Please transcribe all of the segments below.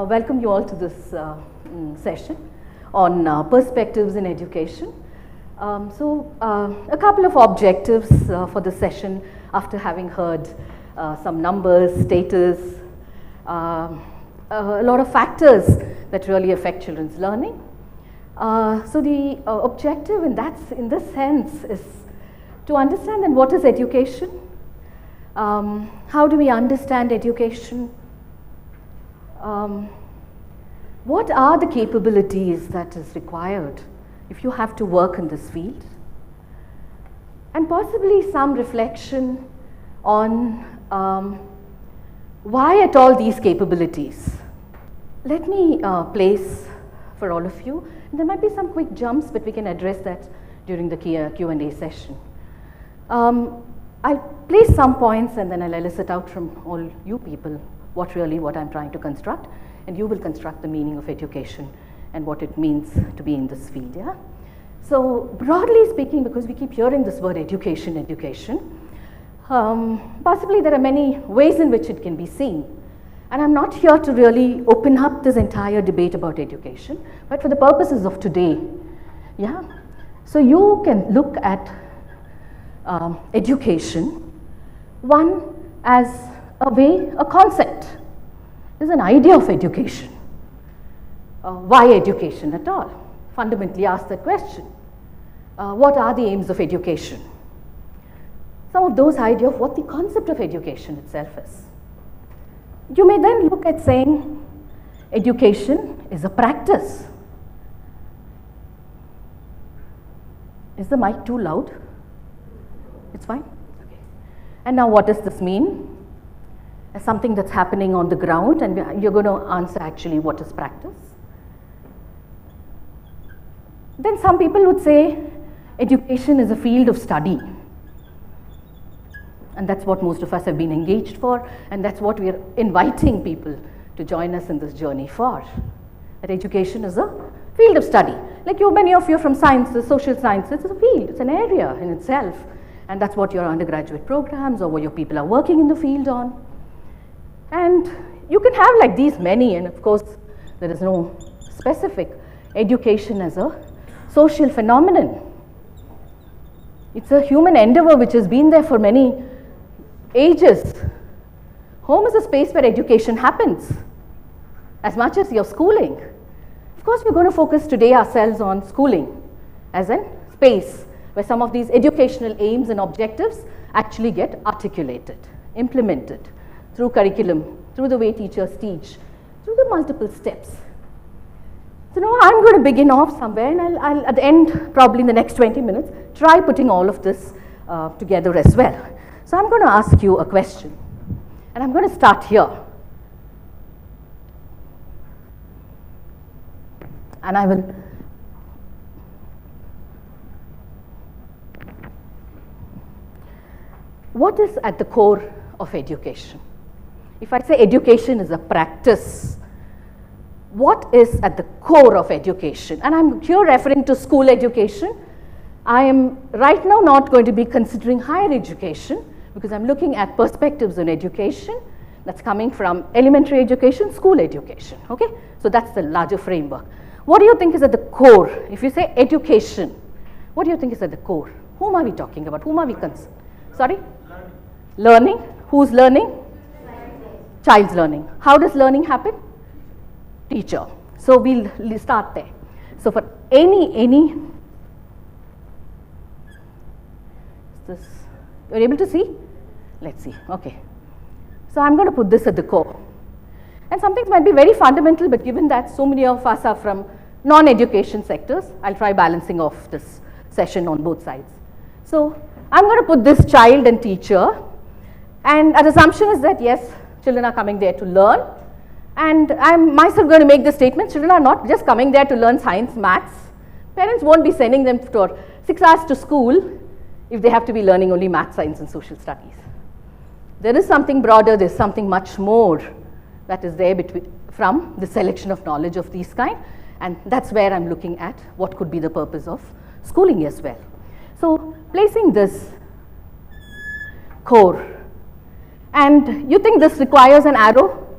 welcome you all to this session on perspectives in education. A couple of objectives for the session after having heard some numbers, status, a lot of factors that really affect children's learning. So the objective in this sense is to understand then what is education, how do we understand education, what are the capabilities that is required if you have to work in this field, and possibly some reflection on why at all these capabilities. Let me place for all of you, and there might be some quick jumps, but we can address that during the Q&A session. I'll place some points and then I'll elicit out from all you people what I'm trying to construct, and you will construct the meaning of education and what it means to be in this field. Yeah? So broadly speaking, because we keep hearing this word education, possibly there are many ways in which it can be seen. And I'm not here to really open up this entire debate about education, but for the purposes of today, yeah. So you can look at education, one as a concept. There's an idea of education. Why education at all? Fundamentally ask that question. What are the aims of education? Some of those ideas of what the concept of education itself is. You may then look at saying education is a practice. Is the mic too loud? It's fine? Okay. And now what does this mean? As something that's happening on the ground, and you're going to answer actually what is practice. Then some people would say education is a field of study. And that's what most of us have been engaged for, and that's what we are inviting people to join us in this journey for. That education is a field of study. Like many of you are from sciences, social sciences, it's a field, it's an area in itself. And that's what your undergraduate programs or what your people are working in the field on. And you can have like these many, and of course there is no specific education as a social phenomenon. It's a human endeavor which has been there for many ages. Home is a space where education happens as much as your schooling. Of course, we're going to focus today ourselves on schooling as a space where some of these educational aims and objectives actually get articulated, implemented through curriculum, through the way teachers teach, through the multiple steps. So now I'm going to begin off somewhere, and I'll at the end, probably in the next 20 minutes, try putting all of this together as well. So I'm going to ask you a question, and I'm going to start here. And I will what is at the core of education? If I say education is a practice, what is at the core of education? And I'm here referring to school education. I am right now not going to be considering higher education because I'm looking at perspectives on education that's coming from elementary education, school education, okay? So that's the larger framework. What do you think is at the core? If you say education, what do you think is at the core? Whom are we talking about? Whom are we concerned? Sorry? Learning. Who's learning? Child's learning. How does learning happen? Teacher. So we'll start there. So for any this, you're able to see? Let's see. Okay. So I'm going to put this at the core. And some things might be very fundamental, but given that so many of us are from non-education sectors, I'll try balancing off this session on both sides. So I'm going to put this child and teacher, and our assumption is that yes, children are coming there to learn, and I'm myself going to make the statement, children are not just coming there to learn science, maths. Parents won't be sending them for 6 hours to school if they have to be learning only math, science and social studies. There is something broader, there's something much more that is there from the selection of knowledge of these kind, and that's where I'm looking at what could be the purpose of schooling as well. So placing this core, and you think this requires an arrow?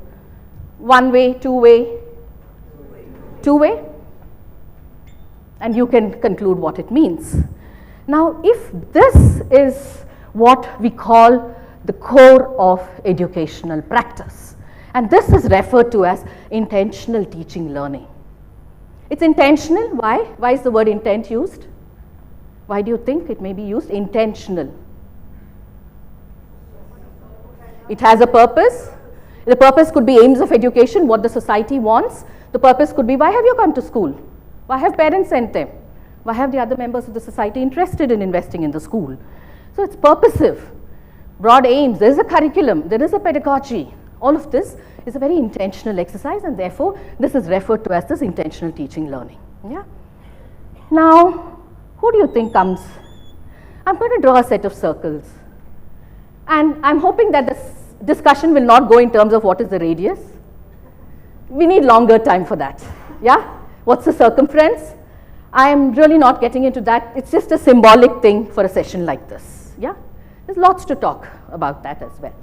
One way, two way? Two way? And you can conclude what it means. Now, if this is what we call the core of educational practice, and this is referred to as intentional teaching learning. It's intentional. Why? Why is the word intent used? Why do you think it may be used? Intentional. It has a purpose. The purpose could be aims of education, what the society wants. The purpose could be, why have you come to school? Why have parents sent them? Why have the other members of the society interested in investing in the school? So it's purposive, broad aims, there is a curriculum, there is a pedagogy. All of this is a very intentional exercise, and therefore this is referred to as this intentional teaching learning. Yeah. Now, who do you think comes? I'm going to draw a set of circles, and I'm hoping that this discussion will not go in terms of what is the radius. We need longer time for that. Yeah. What's the circumference? I am really not getting into that. It's just a symbolic thing for a session like this. Yeah. There's lots to talk about that as well.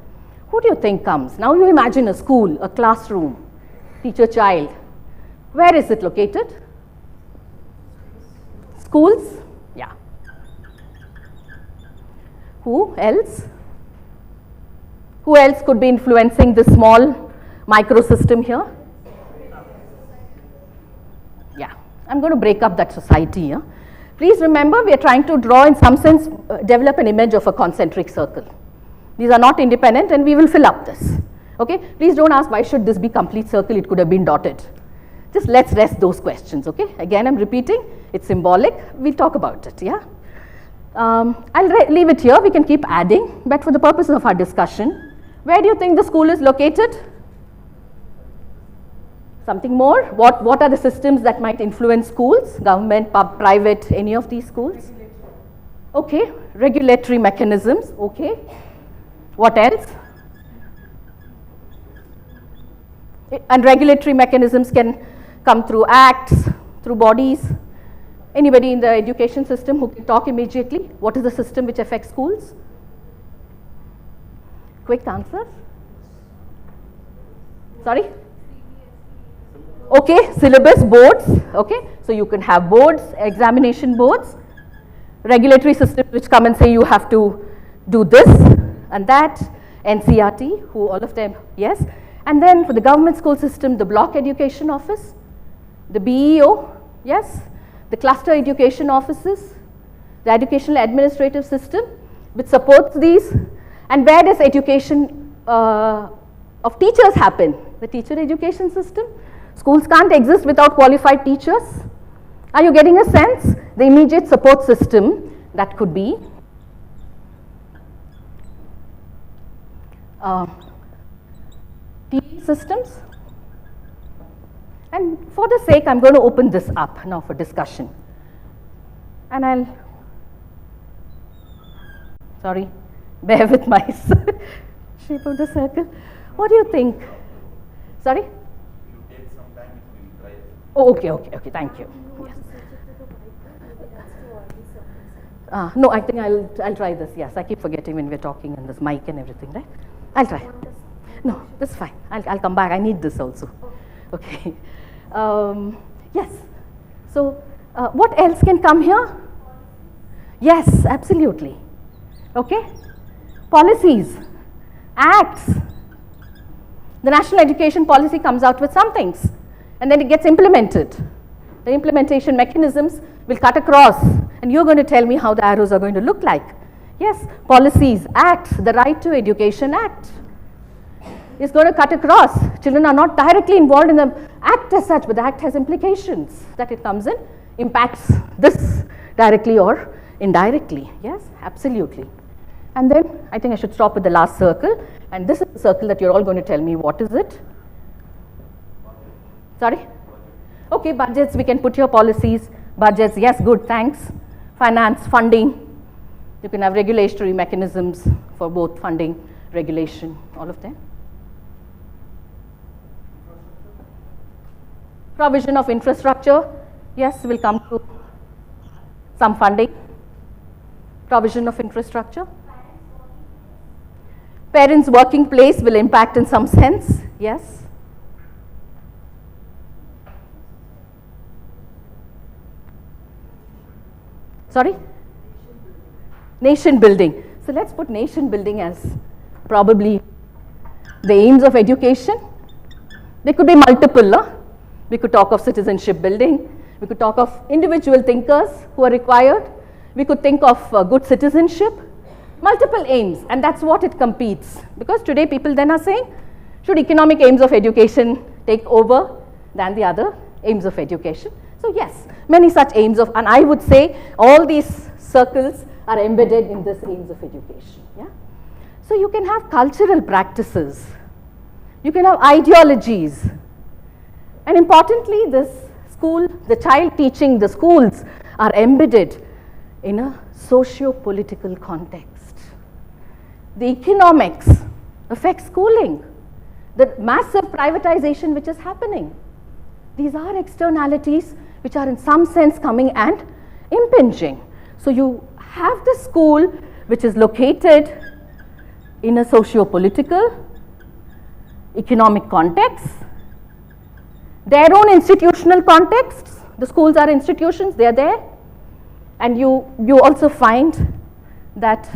Who do you think comes? Now you imagine a school, a classroom, teacher-child. Where is it located? Schools? Yeah. Who else? Who else could be influencing this small microsystem here? Yeah. I'm going to break up that society here. Please remember, we are trying to draw, in some sense, develop an image of a concentric circle. These are not independent, and we will fill up this. Okay? Please don't ask, why should this be complete circle? It could have been dotted. Just let's rest those questions. Okay? Again, I'm repeating. It's symbolic. We'll talk about it. Yeah? I'll leave it here. We can keep adding. But for the purposes of our discussion, where do you think the school is located? Something more? What are the systems that might influence schools? Government, private, any of these schools? Okay. Regulatory mechanisms. Okay. What else? And regulatory mechanisms can come through acts, through bodies. Anybody in the education system who can talk immediately? What is the system which affects schools? Quick answer. Sorry? Okay, syllabus, boards. Okay, so you can have boards, examination boards, regulatory systems which come and say you have to do this and that, NCRT, who all of them, yes. And then for the government school system, the block education office, the BEO, yes, the cluster education offices, the educational administrative system which supports these. And where does education of teachers happen? The teacher education system. Schools can't exist without qualified teachers. Are you getting a sense? The immediate support system that could be TV systems. And for the sake, I'm going to open this up now for discussion. And I'll, sorry, bear with my shape of the circle. What do you think? Sorry? Oh, okay, thank you. Yes. No, I think I'll try this. Yes, I keep forgetting when we're talking and this mic and everything, right? I'll try. No, that's fine. I'll come back. I need this also. Okay. Yes. So, what else can come here? Yes, absolutely. Okay. Policies, acts. The National Education Policy comes out with some things, and then it gets implemented. The implementation mechanisms will cut across, and you're going to tell me how the arrows are going to look like. Yes, policies, acts, the Right to Education Act is going to cut across. Children are not directly involved in the act as such, but the act has implications that it comes in, impacts this directly or indirectly. Yes, absolutely. And then I think I should stop with the last circle, and this is the circle that you're all going to tell me what is it. Sorry? Okay, budgets, we can put your policies, budgets, yes, good, thanks. Finance, funding, you can have regulatory mechanisms for both funding, regulation, all of them. Provision of infrastructure, yes, will come to some funding. Provision of infrastructure. Parents' working place will impact in some sense, yes. Sorry? Nation building. So let's put nation building as probably the aims of education. There could be multiple. We could talk of citizenship building. We could talk of individual thinkers who are required. We could think of good citizenship. Multiple aims, and that's what it competes. Because today people then are saying, should economic aims of education take over than the other aims of education? So yes, many such aims of, and I would say all these circles are embedded in this aims of education. Yeah? So you can have cultural practices, you can have ideologies, and importantly this school, the child teaching, the schools are embedded in a socio-political context. The economics affect schooling, the massive privatization which is happening. These are externalities which are in some sense coming and impinging. So you have the school which is located in a socio-political, economic context, their own institutional contexts. The schools are institutions, they are there. And you also find that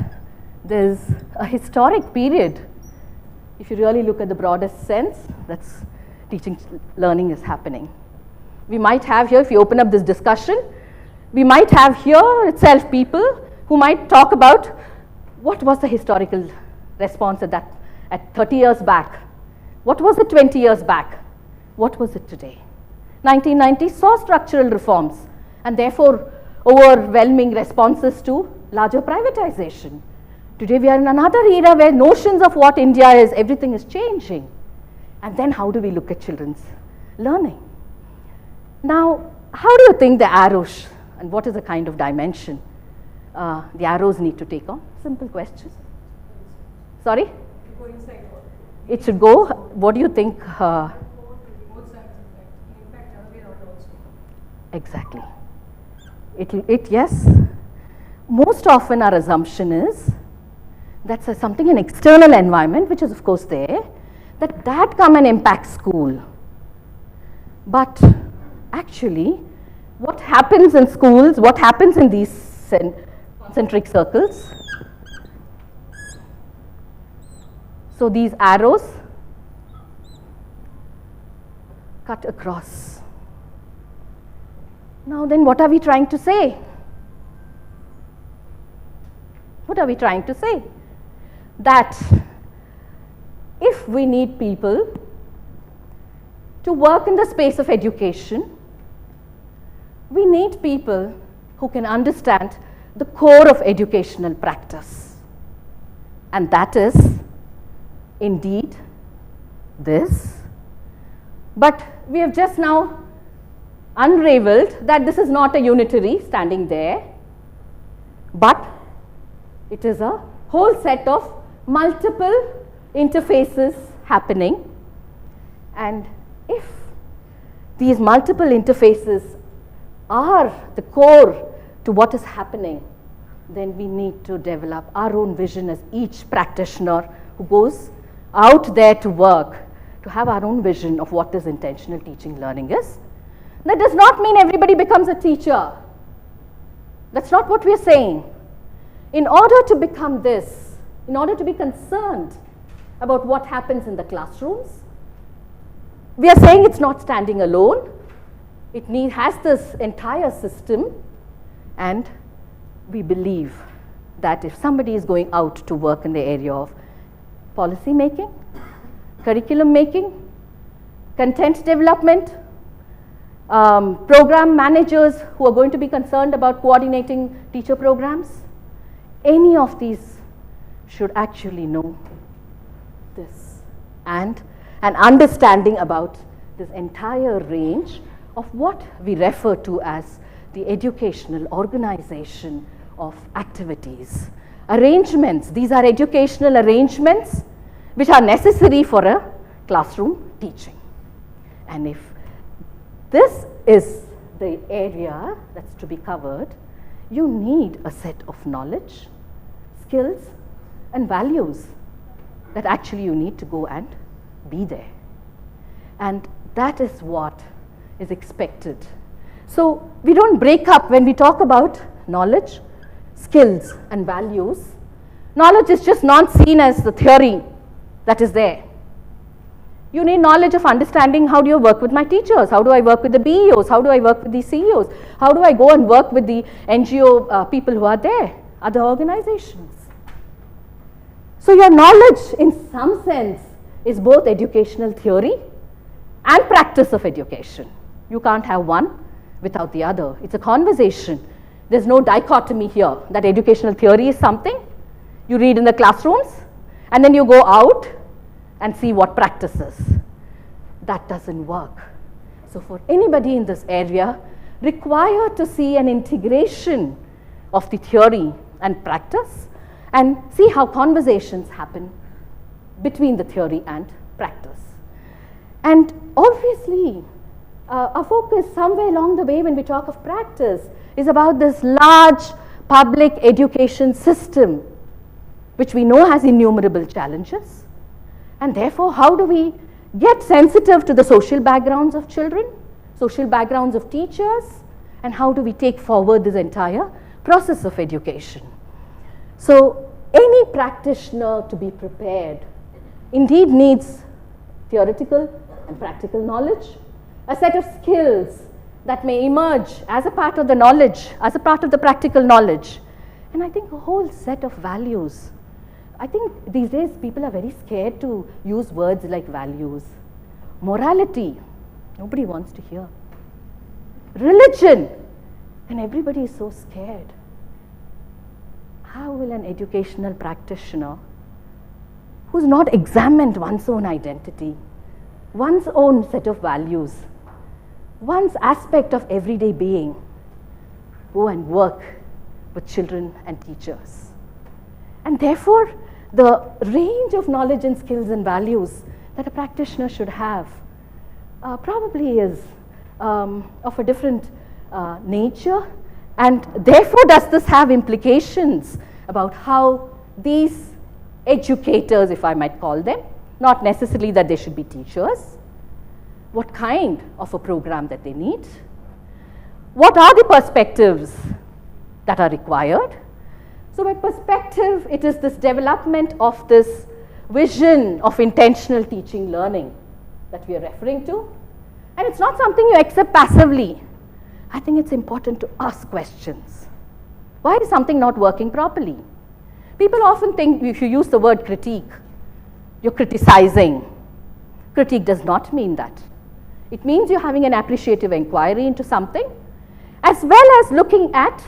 there's a historic period. If you really look at the broadest sense, that's teaching, learning is happening. We might have here, if you open up this discussion, we might have here itself people who might talk about what was the historical response at 30 years back. What was it 20 years back? What was it today? 1990 saw structural reforms and therefore overwhelming responses to larger privatization. Today we are in another era where notions of what India is, everything is changing. And then how do we look at children's learning? Now, how do you think the arrows, and what is the kind of dimension the arrows need to take on? Simple question. Sorry? It should go, what do you think? Exactly. Yes. Most often our assumption is that's something, an external environment, which is of course there, that come and impact school. But actually, what happens in schools, what happens in these concentric circles? So these arrows cut across. Now then, what are we trying to say? What are we trying to say? That if we need people to work in the space of education, we need people who can understand the core of educational practice. And that is indeed this. But we have just now unraveled that this is not a unitary standing there, but it is a whole set of multiple interfaces happening. And if these multiple interfaces are the core to what is happening, then we need to develop our own vision as each practitioner who goes out there to work, to have our own vision of what is intentional teaching learning is. That does not mean everybody becomes a teacher. That's not what we are saying. In order to become this, in order to be concerned about what happens in the classrooms, we are saying it's not standing alone. It has this entire system, and we believe that if somebody is going out to work in the area of policy making, curriculum making, content development, program managers who are going to be concerned about coordinating teacher programs, any of these should actually know this, and an understanding about this entire range of what we refer to as the educational organization of activities. Arrangements, these are educational arrangements which are necessary for a classroom teaching. And if this is the area that's to be covered, you need a set of knowledge, skills, and values that actually you need to go and be there. And that is what is expected. So we don't break up when we talk about knowledge, skills and values, knowledge is just not seen as the theory that is there. You need knowledge of understanding how do you work with my teachers, how do I work with the BEOs, how do I work with the CEOs, how do I go and work with the NGO people who are there, other organizations. So your knowledge in some sense is both educational theory and practice of education. You can't have one without the other. It's a conversation. There's no dichotomy here that educational theory is something you read in the classrooms and then you go out and see what practices. That doesn't work. So for anybody in this area, required to see an integration of the theory and practice and see how conversations happen between the theory and practice. And obviously, our focus somewhere along the way when we talk of practice is about this large public education system, which we know has innumerable challenges. And therefore, how do we get sensitive to the social backgrounds of children, social backgrounds of teachers, and how do we take forward this entire process of education? So any practitioner to be prepared indeed needs theoretical and practical knowledge, a set of skills that may emerge as a part of the knowledge, as a part of the practical knowledge, and I think a whole set of values. I think these days people are very scared to use words like values. Morality, nobody wants to hear. Religion, and everybody is so scared. How will an educational practitioner who's not examined one's own identity, one's own set of values, one's aspect of everyday being, go and work with children and teachers? And therefore, the range of knowledge and skills and values that a practitioner should have probably is of a different nature, and therefore does this have implications about how these educators, if I might call them, not necessarily that they should be teachers, what kind of a program that they need, what are the perspectives that are required. So by perspective, it is this development of this vision of intentional teaching learning that we are referring to. And it's not something you accept passively. I think it's important to ask questions. Why is something not working properly? People often think if you use the word critique, you're criticizing. Critique does not mean that. It means you're having an appreciative inquiry into something, as well as looking at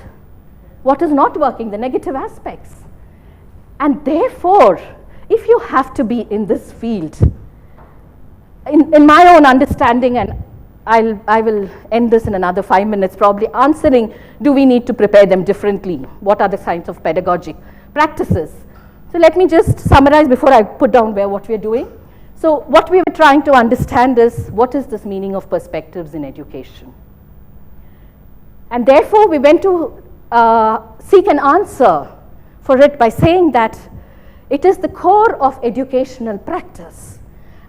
what is not working, the negative aspects. And therefore, if you have to be in this field, in my own understanding, and I will end this in another 5 minutes, probably answering, do we need to prepare them differently? What are the kinds of pedagogic practices? So let me just summarize before I put down what we are doing. So what we were trying to understand is, what is this meaning of perspectives in education? And therefore, we went to seek an answer for it by saying that it is the core of educational practice.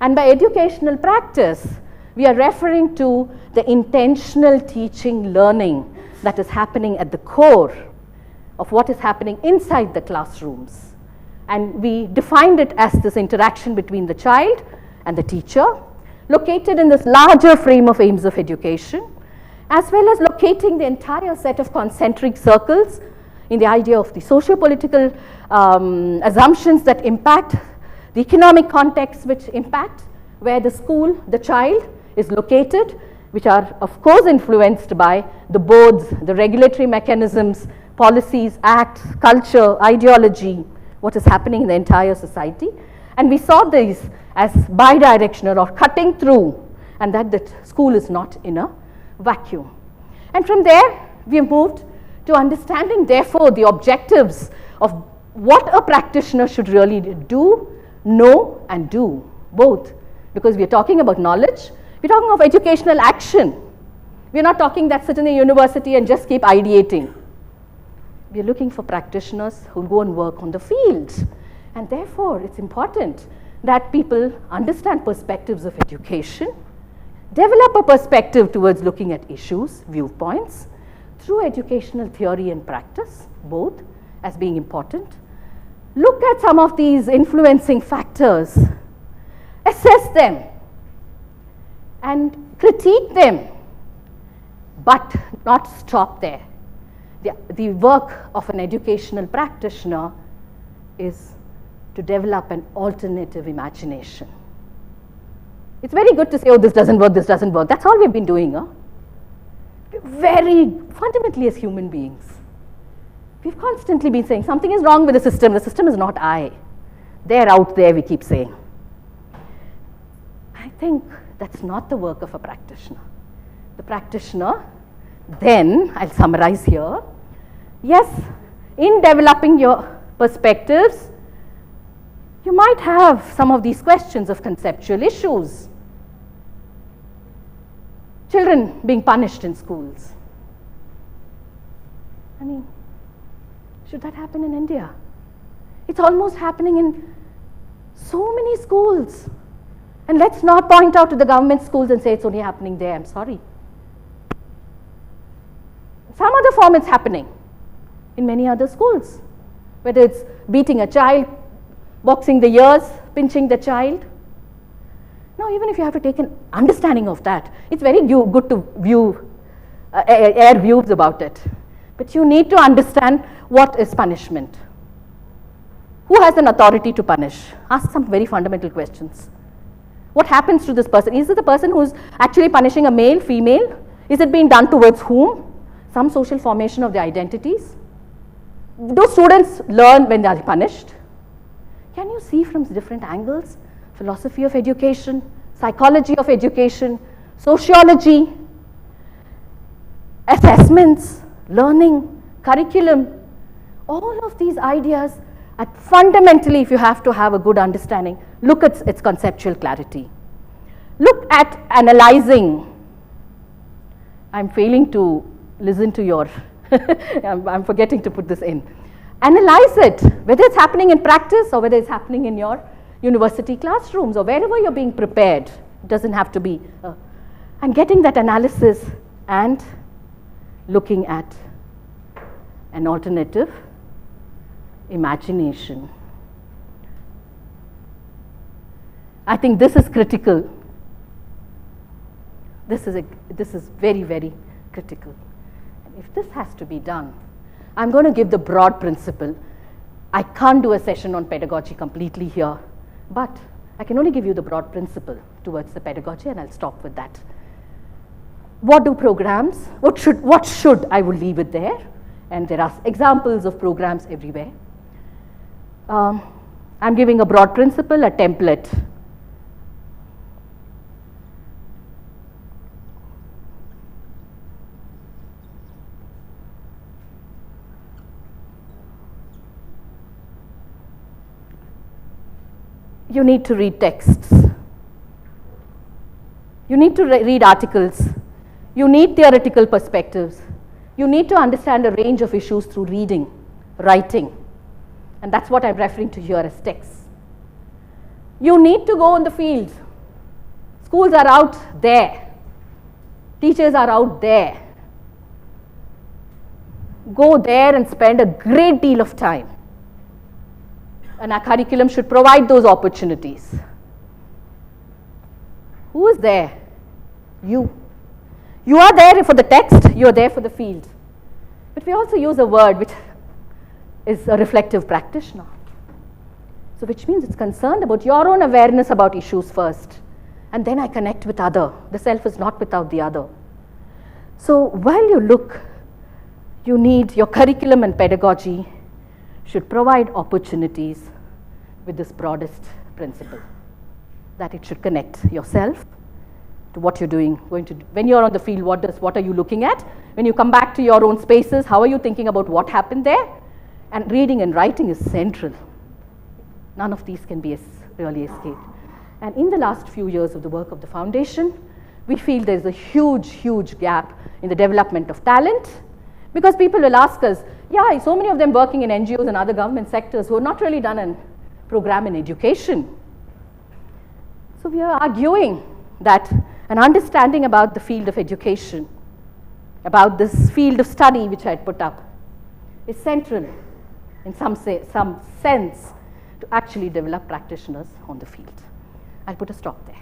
And by educational practice, we are referring to the intentional teaching learning that is happening at the core of what is happening inside the classrooms. And we defined it as this interaction between the child and the teacher, located in this larger frame of aims of education, as well as locating the entire set of concentric circles in the idea of the socio-political assumptions that impact, the economic context which impact, where the school, the child is located, which are of course influenced by the boards, the regulatory mechanisms, policies, acts, culture, ideology, what is happening in the entire society. And we saw these as bidirectional or cutting through, and that the school is not in a vacuum. And from there, we have moved to understanding, therefore, the objectives of what a practitioner should really do, know, and do, both. Because we are talking about knowledge, we're talking of educational action. We're not talking that sit in a university and just keep ideating. We're looking for practitioners who go and work on the field. And therefore, it's important that people understand perspectives of education, develop a perspective towards looking at issues, viewpoints, through educational theory and practice, both as being important. Look at some of these influencing factors, assess them, and critique them, but not stop there. The work of an educational practitioner is to develop an alternative imagination. It's very good to say, oh, this doesn't work, this doesn't work. That's all we've been doing. Huh? Very fundamentally as human beings, we've constantly been saying something is wrong with the system is not I. They're out there, we keep saying. I think that's not the work of a practitioner. The practitioner, then, I'll summarize here, yes, in developing your perspectives, you might have some of these questions of conceptual issues. Children being punished in schools. I mean, should that happen in India? It's almost happening in so many schools. And let's not point out to the government schools and say it's only happening there. I'm sorry. Some other form it's happening in many other schools. Whether it's beating a child, boxing the ears, pinching the child. Now, even if you have to take an understanding of that, it's very good to air views about it. But you need to understand what is punishment. Who has an authority to punish? Ask some very fundamental questions. What happens to this person? Is it the person who's actually punishing a male, female? Is it being done towards whom? Some social formation of their identities? Do students learn when they are punished? Can you see from different angles? Philosophy of education, psychology of education, sociology, assessments, learning, curriculum, all of these ideas, fundamentally, if you have to have a good understanding, look at its conceptual clarity. Look at analyzing. I'm failing to listen to your, I'm forgetting to put this in. Analyze it, whether it's happening in practice or whether it's happening in your university classrooms or wherever you're being prepared. It doesn't have to be. And getting that analysis and looking at an alternative imagination. I think this is critical. This is very, very critical. And if this has to be done, I'm going to give the broad principle. I can't do a session on pedagogy completely here, but I can only give you the broad principle towards the pedagogy, and I'll stop with that. What do programs, what should, I will leave it there, and there are examples of programs everywhere. I'm giving a broad principle, a template. You need to read texts. You need to read articles. You need theoretical perspectives. You need to understand a range of issues through reading, writing. And that's what I'm referring to here as texts. You need to go in the field. Schools are out there. Teachers are out there. Go there and spend a great deal of time. And our curriculum should provide those opportunities. Who is there? You. You are there for the text, you are there for the field. But we also use a word which is a reflective practitioner. So which means it's concerned about your own awareness about issues first. And then I connect with other. The self is not without the other. So while you look, you need your curriculum and pedagogy should provide opportunities with this broadest principle, that it should connect yourself to what you're doing, when you're on the field, what are you looking at? When you come back to your own spaces, how are you thinking about what happened there? And reading and writing is central. None of these can be really escaped. And in the last few years of the work of the foundation, we feel there's a huge, huge gap in the development of talent, because people will ask us, yeah, so many of them working in NGOs and other government sectors who have not really done a program in education. So we are arguing that an understanding about the field of education about this field of study which I had put up is central in some sense to actually develop practitioners on the field. I'll put a stop there.